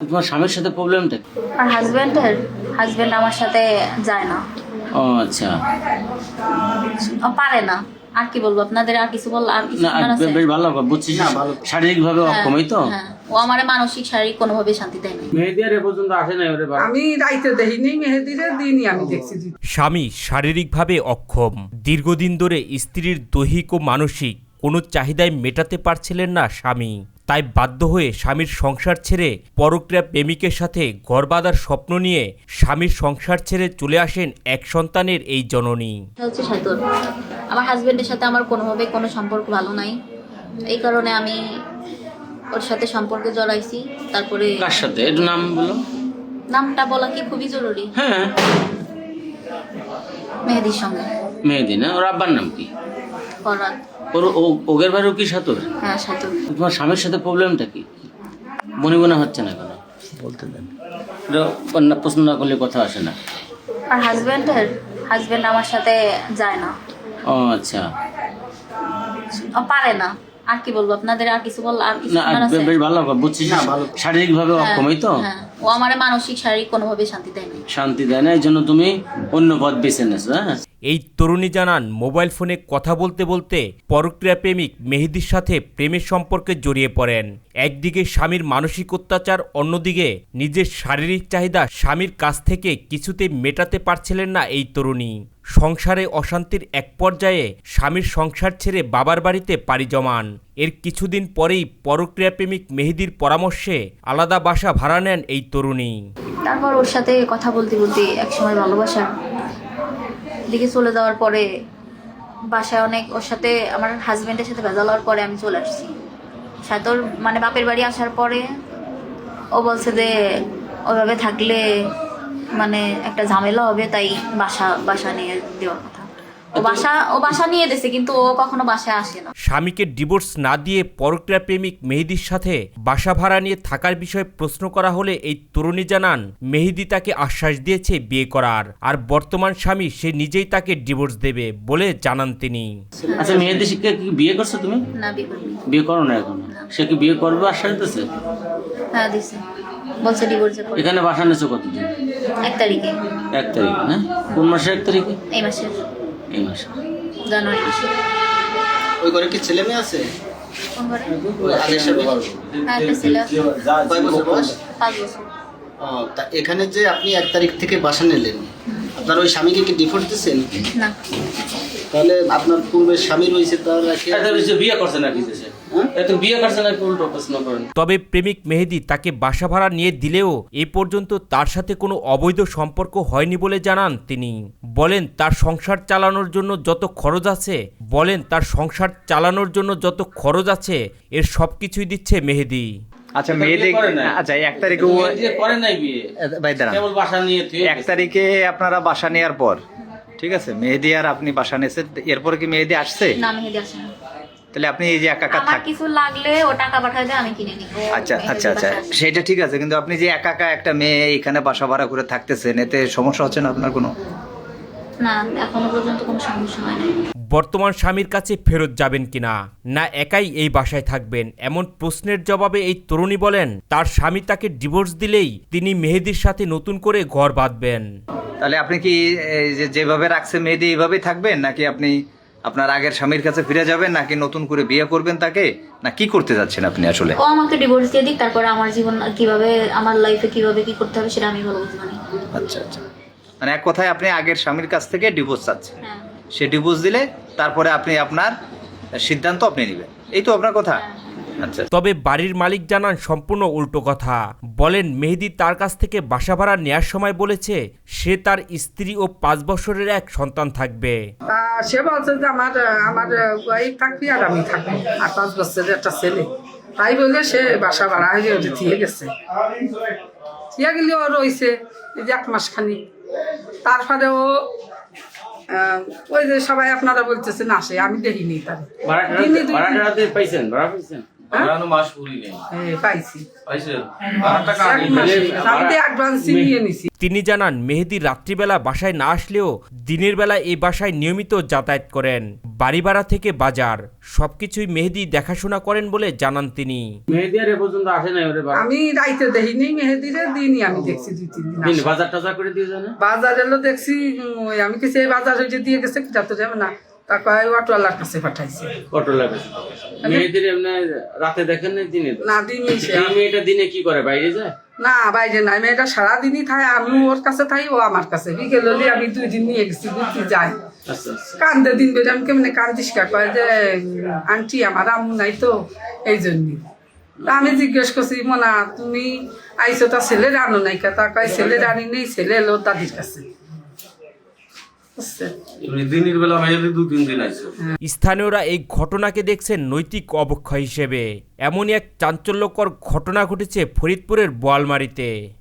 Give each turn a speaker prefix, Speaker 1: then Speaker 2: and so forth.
Speaker 1: তোমার স্বামীর সাথে প্রবলেমটা কি?
Speaker 2: আর হাজবেন্ড আমার সাথে যায় না।
Speaker 1: ও আচ্ছা।
Speaker 2: ও পারে না। আর কি বলবো আপনাদের, আর কিছু বল, আর কিছু
Speaker 1: না
Speaker 2: বলার আছে?
Speaker 1: বেশ ভালো বুঝছি না, ভালো শারীরিকভাবে অক্ষমই তো।
Speaker 2: হ্যাঁ, ও আমার মানসিক শারীরিক কোনোভাবে শান্তি দেয় না।
Speaker 1: মেহেদি আর এ পর্যন্ত আসে নাই ওরে বাবা।
Speaker 3: আমি রাইতে দেখিনি, মেহেদিরে দিনই আমি দেখছি।
Speaker 4: স্বামী শারীরিকভাবে অক্ষম, দীর্ঘদিন ধরে স্ত্রীর দৈহিক ও মানসিক কোনো চাহিদাই মেটাতে পারছিলেন না স্বামী। তাই বাধ্য হয়ে স্বামীর সংসার ছেড়ে পরক্রিয়া প্রেমিকের সাথে ঘর বাঁধার স্বপ্ন নিয়ে স্বামীর সংসার ছেড়ে চলে আসেন এক সন্তানের এই জননী।
Speaker 2: এটা হচ্ছে সাইতুর। আমার হাজবেন্ডের সাথে আমার কোনোভাবে কোনো সম্পর্ক ভালো নাই, এই কারণে আমি ওর সাথে সম্পর্কে জড়াইছি। তারপরে
Speaker 1: কার সাথে একটু নাম বলো।
Speaker 2: নামটা বলা কি খুবই জরুরি?
Speaker 1: হ্যাঁ
Speaker 2: মেহেদির সঙ্গে।
Speaker 1: মেহেদি না, ওর আব্বার নাম কি?
Speaker 2: ফরহাদ।
Speaker 1: ওর ওগের বাড়িও কি সাথর?
Speaker 2: হ্যাঁ, সাইতুর।
Speaker 1: তোমার স্বামীর সাথে প্রবলেমটা কি? মনে মনে হচ্ছে না কেন বলতে দেন, এটা প্রশ্ন না করলে কথা আসে না।
Speaker 2: আর হাজবেন্ড আমার সাথে যায় না।
Speaker 1: ও আচ্ছা।
Speaker 2: ও পারে না। আর কি বলবো আপনাদের, আর কিছু বল, আর কিছু
Speaker 1: না
Speaker 2: বলার আছে?
Speaker 1: বেশ ভালো বুঝছি না, ভালো শারীরিকভাবে অক্ষমই তো।
Speaker 2: হ্যাঁ, ও আমার মানসিক শারীরিক কোনোভাবে শান্তি দেয় না।
Speaker 1: শান্তি দেয় না, এই জন্য তুমি অন্য পথ বেছে নেছো। হ্যাঁ,
Speaker 4: এই তরুণী জানান, মোবাইল ফোনে কথা বলতে বলতে পরক্রিয়া প্রেমিক মেহেদির সাথে প্রেমের সম্পর্কে জড়িয়ে পড়েন। একদিকে স্বামীর মানসিক অত্যাচার, অন্যদিকে নিজের শারীরিক চাহিদা স্বামীর কাছ থেকে কিছুতেই মেটাতে পারছিলেন না এই তরুণী। সংসারে অশান্তির এক পর্যায়ে স্বামীর সংসার ছেড়ে বাবার বাড়িতে পাড়ি জমান। এর কিছুদিন পরেই পরক্রিয়া প্রেমিক মেহেদির পরামর্শে আলাদা বাসা ভাড়া নেন এই তরুণী।
Speaker 2: তারপর ওর সাথে কথা বলতে বলতে একসময় ভালোবাসার দিকে চলে যাওয়ার পরে বাসায় অনেক ওর সাথে আমার হাজবেন্ডের সাথে ভেজাল হওয়ার পরে আমি চলে আসছি। সাথে ওর মানে বাপের বাড়ি আসার পরে ও বলছে যে ওইভাবে থাকলে মানে একটা ঝামেলা হবে, তাই বাসা নিয়ে দেওয়ার কথা। ও বাসা নিয়ে দিয়েছে, কিন্তু ও কখনো বাসায় আসে না।
Speaker 4: স্বামীকে ডিভোর্স না দিয়ে পরক্রিয়া প্রেমিক মেহেদির সাথে বাসা ভাড়া নিয়ে থাকার বিষয়ে প্রশ্ন করা হলে এই তরুণী জানান, মেহেদি তাকে আশ্বাস দিয়েছে বিয়ে করার, আর বর্তমান স্বামী সে নিজেই তাকে ডিভোর্স দেবে বলে জানান তিনি।
Speaker 1: আচ্ছা মেহেদি শিক্ষা কি বিয়ে করছো তুমি?
Speaker 2: না, বিয়ে করিনি।
Speaker 1: বিয়ে করো না এখন? সে কি বিয়ে করবে আশ্বাস দিতেছে?
Speaker 2: হ্যাঁ, দিছে, বলছে ডিভোর্সে করবে।
Speaker 1: এখানে বাসা নিয়েছো কতদিন?
Speaker 2: 1 তারিখে।
Speaker 1: 1 তারিখে না? কোন মাসে 1 তারিখে?
Speaker 2: এই মাসের
Speaker 1: এই মাসে
Speaker 2: জানুয়ারি মাসে।
Speaker 5: ওই ঘরে কি ছেলে মেয়ে আছে?
Speaker 2: কোন ঘরে?
Speaker 5: ওই আগের স্বামী?
Speaker 2: হ্যাঁ, একটা ছেলে আছে।
Speaker 5: কয় বছর বয়স?
Speaker 2: 5 বছর।
Speaker 5: ও, তা এখানে যে আপনি 1 তারিখ থেকে বাসা নিলেন, আপনার ওই স্বামীকে কি ডিভোর্স দিচ্ছেন?
Speaker 2: না,
Speaker 5: তাহলে আপনার পূর্বের স্বামী রয়েছে, তার
Speaker 1: বিয়ে করছে না কিছু? এত বিয়ে করছে না, উল্টো প্রশ্ন করেন।
Speaker 4: তবে প্রেমিক মেহেদি তাকে বাসা ভাড়া নিয়ে দিলেও এ পর্যন্ত তার সাথে কোনো অবৈধ সম্পর্ক হয়নি বলে জানান তিনি। বলেন তার সংসার চালানোর জন্য যত খরচ আছে এর সবকিছুই দিচ্ছে মেহেদি।
Speaker 6: আচ্ছা মেহেদি, আচ্ছা 1 তারিখে
Speaker 1: করে নাই বিয়ে,
Speaker 6: ভাই দাঁড়ান,
Speaker 1: কেবল বাসা নিয়ে
Speaker 6: 1 তারিখে আপনারা বাসা নেওয়ার পর, ঠিক আছে, মেহেদি আর আপনি বাসা নিয়েছেন, এরপরে কি মেহেদি আসছে?
Speaker 2: না, মেহেদি আসে না।
Speaker 6: তাহলে আপনি এই যে একা একা
Speaker 2: আমার
Speaker 6: থাক,
Speaker 2: কিছু লাগলে ও টাকা পাঠায় দেয়, আমি কিনে নিই।
Speaker 6: আচ্ছা আচ্ছা আচ্ছা, সেটা ঠিক আছে, কিন্তু আপনি যে একা একা একটা মেয়ে এখানে বাসা ভাড়া করে থাকতেছেন, এতে সমস্যা হচ্ছে না আপনার কোনো?
Speaker 2: না, এখনো পর্যন্ত কোনো সমস্যা হয় না।
Speaker 4: বর্তমান স্বামীর কাছে ফেরত যাবেন কিনা, না একাই এই বাসায় থাকবেন, এমন প্রশ্নের জবাবে এই তরুণী বলেন তার স্বামী তাকে ডিভোর্স দিলেই তিনি মেহেদির সাথে নতুন করে ঘর বাঁধবেন।
Speaker 6: তাহলে আপনি কি এই যে যেভাবে রাখছে মেহেদি এইভাবেই থাকবেন, নাকি আপনি আপনার আগের স্বামীর কাছে ফিরে যাবেন, নাকি নতুন করে বিয়ে করবেন তাকে, না কি করতে যাচ্ছেন আপনি আসলে?
Speaker 2: ও আমাকে ডিভোর্স দিয়ে দিক, তারপরে আমার জীবন কিভাবে, আমার লাইফে কিভাবে কি করতে হবে সেটা আমি ভালো বুঝতে পারি।
Speaker 6: আচ্ছা আচ্ছা, মানে এক কথায় আপনি আগের স্বামীর কাছ থেকে ডিভোর্স চাচ্ছেন,
Speaker 2: হ্যাঁ।
Speaker 6: সে ডিভোর্স দিলে তারপরে আপনি আপনার সিদ্ধান্ত আপনি নেবেন, এই তো আপনার কথা? আচ্ছা।
Speaker 4: তবে বাড়ির মালিক জানান সম্পূর্ণ উল্টো কথা। বলেন মেহেদি তার কাছ থেকে বাসা ভাড়া নেওয়ার সময় বলেছে সে তার স্ত্রী ও 5 বছরের এক সন্তান থাকবে।
Speaker 3: সে বলছে যে আমার ওয়াইফ থাকবি আর আমি থাকবো, আর 5 বছরের একটা ছেলে, তাই বলে সে বাসা ভাড়া হয়ে ওটা দিয়ে গেছে। দিয়ে গেলে ও রয়েছে এই যে 1 মাস খানি। তারপরে ও ওই যে সবাই আপনারা বলতেছেন আসে, আমি দেখিনি তার।
Speaker 1: ভাড়া পাইছেন? ভাড়া পাইছেন?
Speaker 3: পাইছি 1 মাস আমি তো অ্যাডভান্স নিয়ে নিছি।
Speaker 4: তিনি জানান মেহেদী রাত্রিবেলা বাসায় না আসলেও দিনের বেলা এই বাসায় নিয়মিত যাতায়াত করেন। বাড়ি ভাড়া থেকে বাজার সবকিছুই মেহেদী দেখাশোনা করেন বলে জানান তিনি।
Speaker 1: মেহেদী আর এ পর্যন্ত আসে নাই ওরে
Speaker 3: আমি রাইতে দেখিনি মেহেদিরে, দিনই আমি দেখছি 2-3 দিন
Speaker 1: দিন
Speaker 3: আসে।
Speaker 1: বাজার টাজার করে দিয়ে জানে
Speaker 3: বাজার এলো দেখছি, ওই আমি কিছু এই বাজার হয়ে দিয়ে গেছে কিটা তো যাবে না, তারপর অটোওয়ালার কাছে পাঠাইছে।
Speaker 1: অটো লাগে মেহেদীর এমনি রাতে দেখেন না দিনে?
Speaker 3: না দিনই সে
Speaker 1: এই মেয়েটা দিনে কি করে, বাইরে যায়?
Speaker 3: না বাইরে নাই, মেয়েটা সারাদিনই থাকে, আমি ওর কাছে থাই, ও আমার কাছে। বিকেল হলে আমি 2 দিন নিয়ে গেছি, ঘুরতে যাই।
Speaker 1: আচ্ছা আচ্ছা।
Speaker 3: কান্দে দিন বেড়ে আমি কেমনে কান্দিস কা, কয় যে আন্টি আমার আম্মু নাই তো এই জন্যই। তা আমি জিজ্ঞেস করছি, মোনা তুমি আইসো, তা ছেলের আনো নাই কা? তা কয় ছেলের আনি নেই, ছেলে এলো দাদির কাছে।
Speaker 1: দিনের বেলা মেহেদী 2-3 দিন আছে।
Speaker 4: স্থানীয়রা এই ঘটনাকে দেখছেন নৈতিক অবক্ষয় হিসেবে। এমনই এক চাঞ্চল্যকর ঘটনা ঘটেছে ফরিদপুরের বোয়ালমারীতে।